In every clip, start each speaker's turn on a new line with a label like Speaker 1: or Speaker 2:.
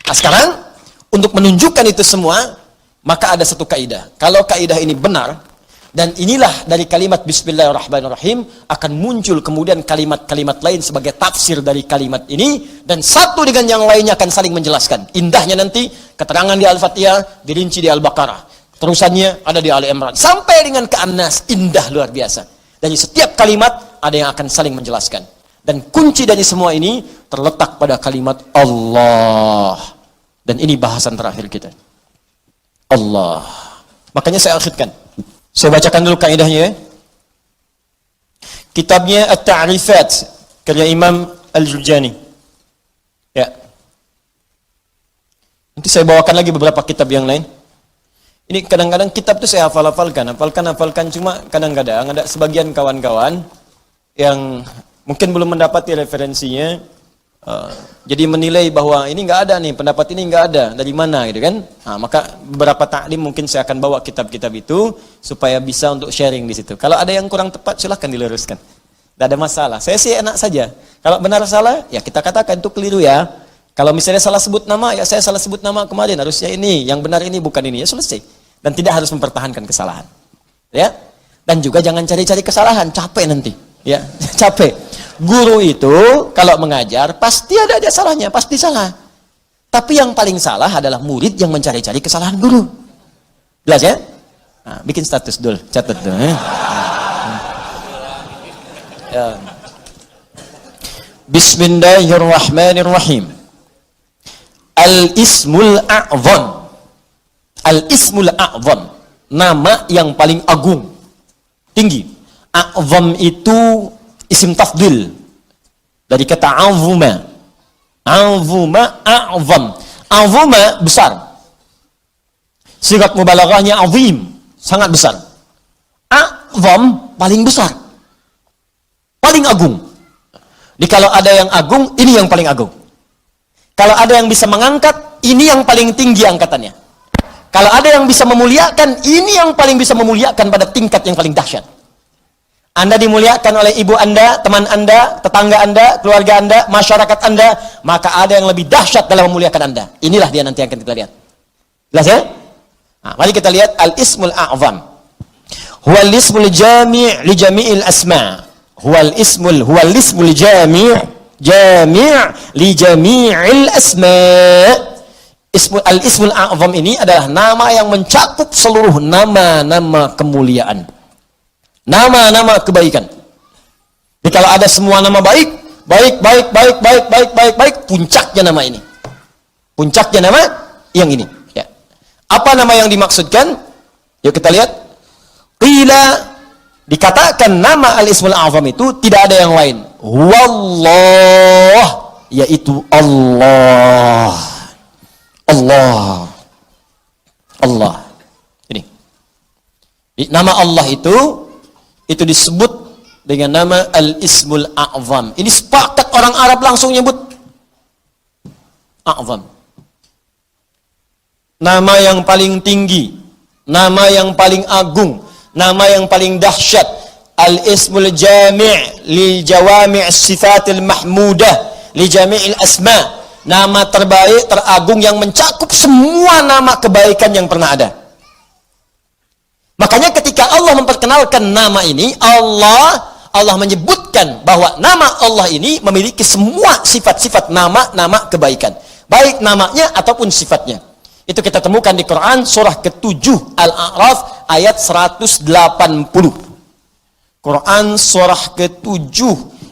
Speaker 1: Nah, sekarang untuk menunjukkan itu semua, maka ada satu kaidah. Kalau kaidah ini benar, dan inilah dari kalimat Bismillahirrahmanirrahim akan muncul kemudian kalimat-kalimat lain sebagai tafsir dari kalimat ini, dan satu dengan yang lainnya akan saling menjelaskan. Indahnya nanti keterangan di Al-Fatihah dirinci di Al-Baqarah, terusannya ada di Ali Imran sampai dengan ke An-Nas. Indah luar biasa. Dari setiap kalimat ada yang akan saling menjelaskan, dan kunci dari semua ini terletak pada kalimat Allah. Dan ini bahasan terakhir kita, Allah. Makanya saya akhirkan, saya bacakan dulu kaidahnya ya. Kitabnya At-Ta'rifat karya Imam Al-Jurjani. Ya. Nanti saya bawakan lagi beberapa kitab yang lain. Ini kadang-kadang kitab itu saya hafalkan, cuma kadang-kadang ada sebagian kawan-kawan yang mungkin belum mendapati referensinya, jadi menilai bahwa ini nggak ada nih, pendapat ini nggak ada, dari mana gitu kan. Nah, maka beberapa taklim mungkin saya akan bawa kitab-kitab itu supaya bisa untuk sharing di situ. Kalau ada yang kurang tepat silahkan diluruskan, tidak ada masalah. Saya sih enak saja. Kalau benar salah ya kita katakan itu keliru ya. Kalau misalnya salah sebut nama, ya saya salah sebut nama kemarin, harusnya ini, yang benar ini bukan ini, ya selesai. Dan tidak harus mempertahankan kesalahan. Ya. Dan juga jangan cari-cari kesalahan, capek nanti. Ya, capek. Guru itu kalau mengajar pasti ada aja salahnya, pasti salah. Tapi yang paling salah adalah murid yang mencari-cari kesalahan guru. Jelas ya? Nah, bikin status dulu, catat dulu. Ya. Bismillahirrahmanirrahim. Al-Ismul A'zam. Al-Ismul A'zam, nama yang paling agung, tinggi. A'zam itu isim tafdil dari kata azuma. Azuma, a'zam. Azuma besar. Sigat mubalaghahnya azim, sangat besar. A'zam paling besar, paling agung. Jadi kalau ada yang agung, ini yang paling agung. Kalau ada yang bisa mengangkat, ini yang paling tinggi angkatannya. Kalau ada yang bisa memuliakan, ini yang paling bisa memuliakan pada tingkat yang paling dahsyat. Anda dimuliakan oleh ibu Anda, teman Anda, tetangga Anda, keluarga Anda, masyarakat Anda, maka ada yang lebih dahsyat dalam memuliakan Anda. Inilah dia nanti yang akan kita lihat. Jelas ya? Nah, mari kita lihat Al-Ismul A'zam. Huwal ismul jami' li jami'il asma'. Huwal ismul jami' li jami'il asma'. Al-Ismul A'zam ini adalah nama yang mencakup seluruh nama-nama kemuliaan, nama-nama kebaikan. Jadi kalau ada semua nama baik, puncaknya nama ini. Puncaknya nama yang ini. Ya. Apa nama yang dimaksudkan? Yuk kita lihat. Qila, dikatakan nama Al-Ismul A'zam itu tidak ada yang lain. Wallah, yaitu Allah. Allah. Allah. Ini. Nama Allah itu disebut dengan nama Al-Ismul A'zam. Ini sepakat orang Arab langsung nyebut A'zam. Nama yang paling tinggi, nama yang paling agung, nama yang paling dahsyat. Al-Ismul Jami' li Jawami' Sifatil Mahmudah li Jami'il Asma'. Nama terbaik, teragung yang mencakup semua nama kebaikan yang pernah ada. Makanya ketika Allah memperkenalkan nama ini, Allah menyebutkan bahwa nama Allah ini memiliki semua sifat-sifat nama-nama kebaikan. Baik namanya ataupun sifatnya. Itu kita temukan di Quran surah ke-7 Al-A'raf ayat 180. Quran surah ke-7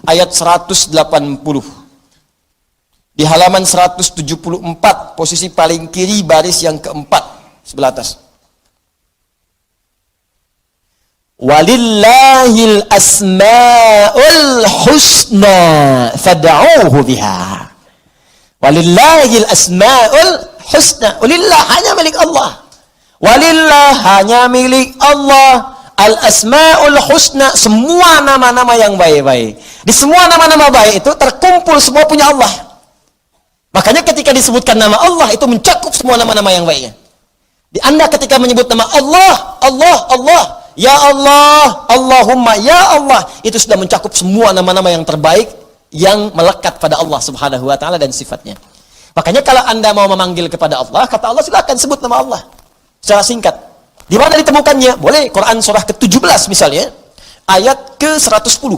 Speaker 1: ayat 180. Di halaman 174, posisi paling kiri, baris yang keempat, sebelah atas. Walillahil asma'ul husna fad'uuhu biha. Walillahil asma'ul husna. Walillah, hanya milik Allah. Walillah, hanya milik Allah. Al-asma'ul husna, semua nama-nama yang baik-baik. Di semua nama-nama baik itu terkumpul semua punya Allah. Makanya ketika disebutkan nama Allah itu mencakup semua nama-nama yang baiknya. Di Anda ketika menyebut nama Allah, ya Allah, Allahumma, ya Allah, itu sudah mencakup semua nama-nama yang terbaik yang melekat pada Allah Subhanahu wa taala dan sifatnya. Makanya kalau Anda mau memanggil kepada Allah, kata Allah, silakan sebut nama Allah secara singkat. Di mana ditemukannya? Boleh Quran surah ke-17 misalnya, ayat ke-110.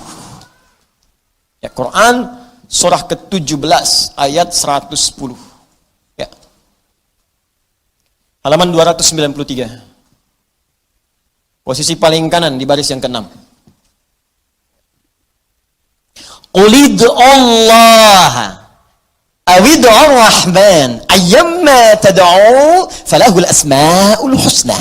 Speaker 1: Ya, Quran surah ke-17 ayat 110. Ya. Halaman 293. Posisi paling kanan di baris yang ke-6. Qulid'u Allah awid'u ar-Rahman ayyamma tad'u falahul asma'ul husna.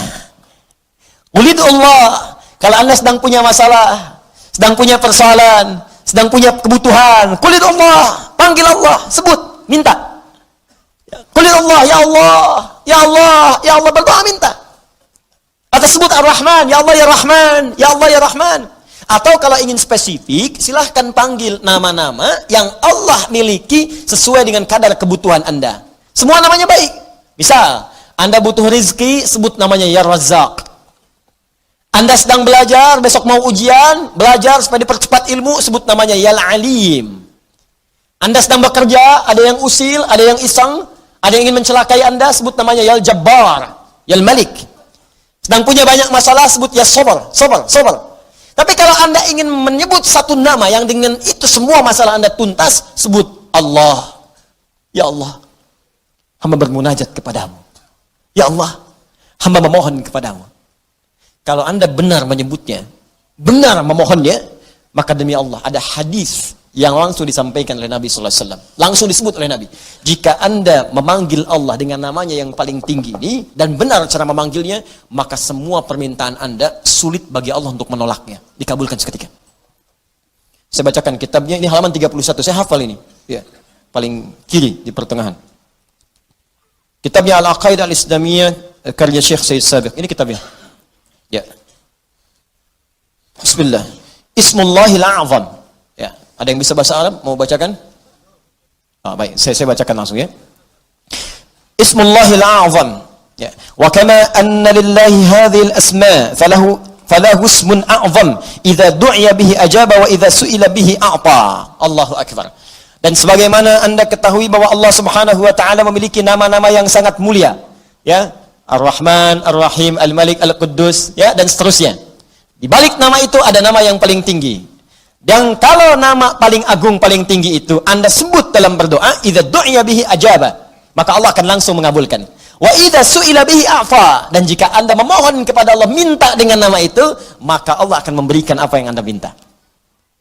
Speaker 1: Qulid'u Allah, kalau Anda sedang punya masalah, sedang punya persoalan, sedang punya kebutuhan, qulid'u Allah, panggil Allah, sebut, minta. Qulid'u Allah, ya Allah, ya Allah, ya Allah, berdoa minta. Atau sebut Ar-Rahman, ya Allah ya Rahman, ya Allah ya Rahman. Atau kalau ingin spesifik, silahkan panggil nama-nama yang Allah miliki sesuai dengan kadar kebutuhan Anda. Semua namanya baik. Misal, Anda butuh rezeki, sebut namanya Ya Razzaq. Anda sedang belajar, besok mau ujian, belajar supaya dipercepat ilmu, sebut namanya Ya Alim. Anda sedang bekerja, ada yang usil, ada yang iseng, ada yang ingin mencelakai Anda, sebut namanya Ya Jabbar, Ya Malik. Sedang punya banyak masalah, sebut Ya Sabar, Sabar, Sabar. Tapi kalau Anda ingin menyebut satu nama yang dengan itu semua masalah Anda tuntas, sebut Allah. Ya Allah, hamba bermunajat kepadamu. Ya Allah, hamba memohon kepadamu. Kalau Anda benar menyebutnya, benar memohonnya, maka demi Allah ada hadis yang langsung disampaikan oleh Nabi sallallahu alaihi wasallam. Langsung disebut oleh Nabi. Jika Anda memanggil Allah dengan namanya yang paling tinggi ini dan benar cara memanggilnya, maka semua permintaan Anda sulit bagi Allah untuk menolaknya. Dikabulkan seketika. Saya bacakan kitabnya, ini halaman 31. Saya hafal ini. Ya, paling kiri di pertengahan. Kitabnya Al-Aqaidah Al-Islamiyah karya Syekh Said Sabiq. Ini kitabnya. Ya. Bismillah. Ismullahil A'zam. Ya, ada yang bisa bahasa Arab? Mau bacakan? Baik, saya bacakan langsung ya. Ismullahil A'zam. Ya. Wa kama anna lillahi hadhil asma falahu ismun a'zam idza du'iya bihi ajaba wa idza su'ila bihi a'ta. Allahu akbar. Dan sebagaimana Anda ketahui bahwa Allah Subhanahu wa taala memiliki nama-nama yang sangat mulia, ya. Ar-Rahman, Ar-Rahim, Al-Malik, Al-Quddus, ya, dan seterusnya. Di balik nama itu ada nama yang paling tinggi. Dan kalau nama paling agung, paling tinggi itu Anda sebut dalam berdoa, idza du'iya bihi ajaba, maka Allah akan langsung mengabulkan. Wa idza su'ila bihi a'fa, dan jika Anda memohon kepada Allah minta dengan nama itu, maka Allah akan memberikan apa yang Anda minta.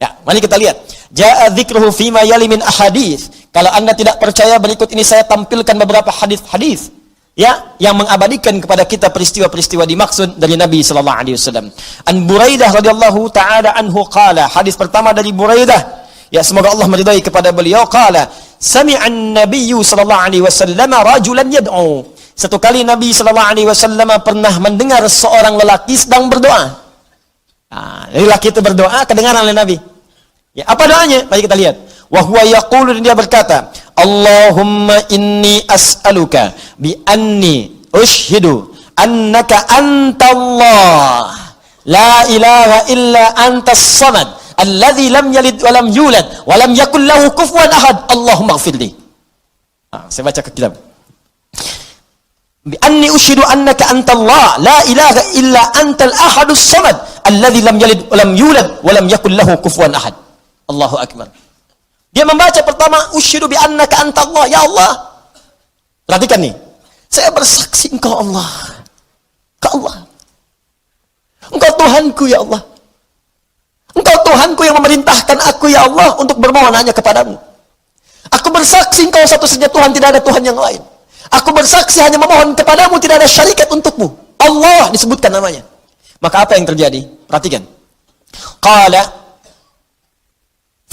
Speaker 1: Ya, mari kita lihat. Ja'a dzikruhu fima yali min ahadits. Kalau Anda tidak percaya, berikut ini saya tampilkan beberapa hadis-hadis, ya, yang mengabadikan kepada kita peristiwa-peristiwa dimaksud dari Nabi sallallahu alaihi wasallam. An Buraidah radhiyallahu taala anhu qala, hadis pertama dari Buraidah, ya, semoga Allah meridai kepada beliau, qala sami'an nabiyyu sallallahu alaihi wasallam rajulan yad'u. Satu kali Nabi sallallahu alaihi wasallam pernah mendengar seorang lelaki sedang berdoa. Lelaki itu berdoa, kedengaran oleh Nabi. Ya, apa doanya? Mari kita lihat. Wa huwa yaqulu, dia berkata, Allahumma inni as'aluka bi anni ushhidu annaka antallah la ilaha illa antas samad alladhi lam yalid wa lam yulad wa lam yakul lahu kufuwan ahad Allahumma ighfirli. Saya baca ke kitab. Bi anni ushhidu annaka antallah la ilaha illa antal ahadus samad alladhi lam yalid wa lam yulad wa lam yakul lahu kufuwan ahad. Allahu akbar. Dia membaca pertama, usyhidu bi annaka antallah, ya Allah. Perhatikan nih. Saya bersaksi Engkau Allah. Engkau Allah. Engkau Tuhanku ya Allah. Engkau Tuhanku yang memerintahkan aku ya Allah untuk bermohon hanya kepadamu. Aku bersaksi Engkau satu-satunya Tuhan, tidak ada Tuhan yang lain. Aku bersaksi hanya memohon kepadamu, tidak ada syarikat untukmu. Allah disebutkan namanya. Maka apa yang terjadi? Perhatikan.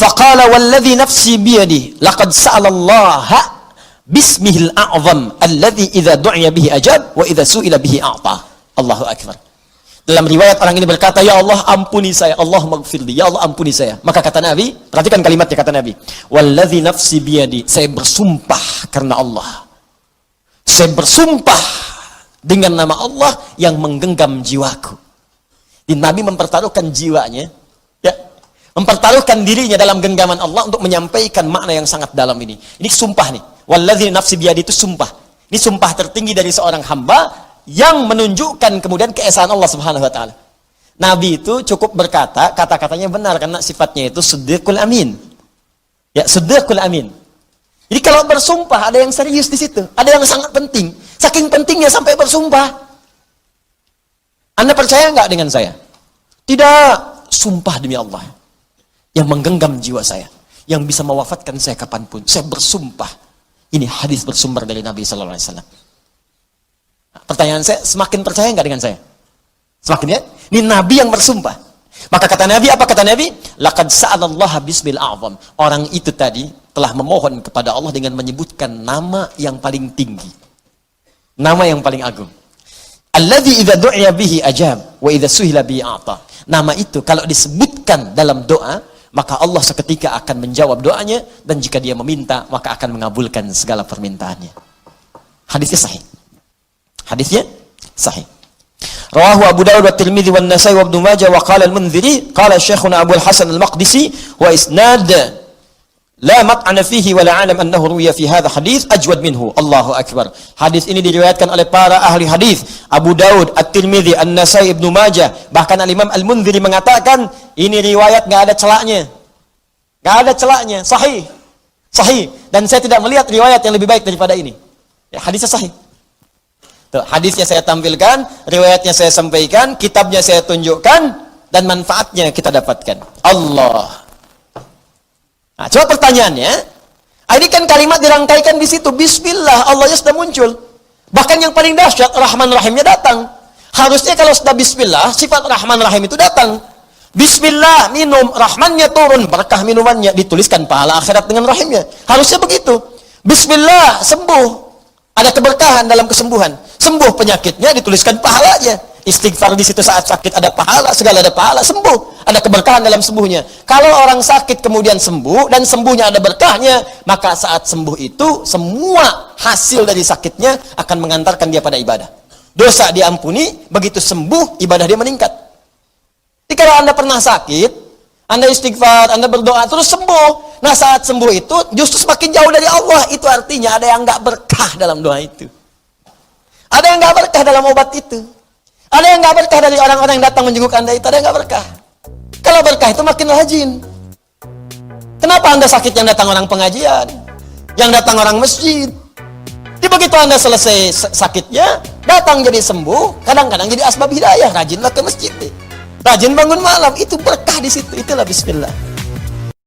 Speaker 1: Faqala walladhi nafsi biyadihi laqad sa'alallaha bismihil a'zam alladhi idza du'iya bihi ajab wa idza su'ila bihi a'ta. Allahu akbar. Dalam riwayat orang ini berkata, ya Allah ampuni saya, Allahumma ighfirli, ya Allah ampuni saya. Maka kata Nabi, perhatikan kalimatnya, kata Nabi, walladhi nafsi biyadi, saya bersumpah karena Allah. Saya bersumpah dengan nama Allah yang menggenggam jiwaku. Di Nabi mempertaruhkan jiwanya, ya, mempertaruhkan dirinya dalam genggaman Allah untuk menyampaikan makna yang sangat dalam ini. Ini sumpah nih. Walladzi nafsi biyadi itu sumpah. Ini sumpah tertinggi dari seorang hamba yang menunjukkan kemudian keesaan Allah Subhanahu wa taala. Nabi itu cukup berkata, kata-katanya benar karena sifatnya itu siddiqul amin. Ya, siddiqul amin. Jadi kalau bersumpah ada yang serius di situ, ada yang sangat penting. Saking pentingnya sampai bersumpah. Anda percaya nggak dengan saya? Tidak, sumpah demi Allah yang menggenggam jiwa saya, yang bisa mewafatkan saya kapanpun. Saya bersumpah. Ini hadis bersumber dari Nabi Sallallahu Alaihi Wasallam. Nah, pertanyaan saya, semakin percaya nggak dengan saya? Semakin ya? Ini Nabi yang bersumpah. Maka kata Nabi, apa kata Nabi? Laqad sa'alallaha bismil a'zam. Orang itu tadi telah memohon kepada Allah dengan menyebutkan nama yang paling tinggi. Nama yang paling agung. Alladzi idza du'iya bihi ajab wa idza suhila bihi a'ta. Nama itu kalau disebutkan dalam doa, maka Allah seketika akan menjawab doanya, dan jika dia meminta, maka akan mengabulkan segala permintaannya. Hadisnya sahih. Hadisnya sahih. Rawahu Abu Dawud wa Tirmidzi wa Nasai wa Ibnu Majah wa qala al-Mundziri qala Syekhuna Abu al-Hasan al-Maqdisi wa isnad la mat'ana fihi wa la a'lam annahu ruwiya fi hadha hadits ajwad minhu. Allahu akbar. Hadis ini diriwayatkan oleh para ahli hadis, Abu Daud, At-Tirmidzi, An-Nasai, Ibnu Majah, bahkan Al-Imam Al-Mundziri mengatakan ini riwayat enggak ada celaknya. Enggak ada celaknya, sahih. Sahih, dan saya tidak melihat riwayat yang lebih baik daripada ini. Ya, hadisnya sahih. Tuh, hadisnya saya tampilkan, riwayatnya saya sampaikan, kitabnya saya tunjukkan, dan manfaatnya kita dapatkan. Allah. Nah, coba pertanyaannya, ini kan kalimat dirangkaikan di situ, Bismillah, Allahnya sudah muncul. Bahkan yang paling dahsyat, Rahman Rahimnya datang. Harusnya kalau sudah Bismillah, sifat Rahman Rahim itu datang. Bismillah, minum, Rahmannya turun, berkah minumannya, dituliskan pahala akhirat dengan Rahimnya. Harusnya begitu. Bismillah, sembuh. Ada keberkahan dalam kesembuhan. Sembuh penyakitnya, dituliskan pahalanya. Istighfar di situ saat sakit ada pahala, segala ada pahala, sembuh. Ada keberkahan dalam sembuhnya. Kalau orang sakit kemudian sembuh, dan sembuhnya ada berkahnya, maka saat sembuh itu, semua hasil dari sakitnya akan mengantarkan dia pada ibadah. Dosa diampuni, begitu sembuh, ibadah dia meningkat. Jadi kalau Anda pernah sakit, Anda istighfar, Anda berdoa, terus sembuh. Nah saat sembuh itu, justru semakin jauh dari Allah. Itu artinya ada yang nggak berkah dalam doa itu. Ada yang nggak berkah dalam obat itu. Ada yang nggak berkah dari orang-orang yang datang menjenguk Anda itu. Ada yang nggak berkah. Kalau berkah itu makin rajin. Kenapa Anda sakit yang datang orang pengajian? Yang datang orang masjid? Jadi begitu Anda selesai sakitnya, datang jadi sembuh, kadang-kadang jadi asbab hidayah. Rajinlah ke masjid. Rajin bangun malam, itu berkah di situ. Itulah Bismillah.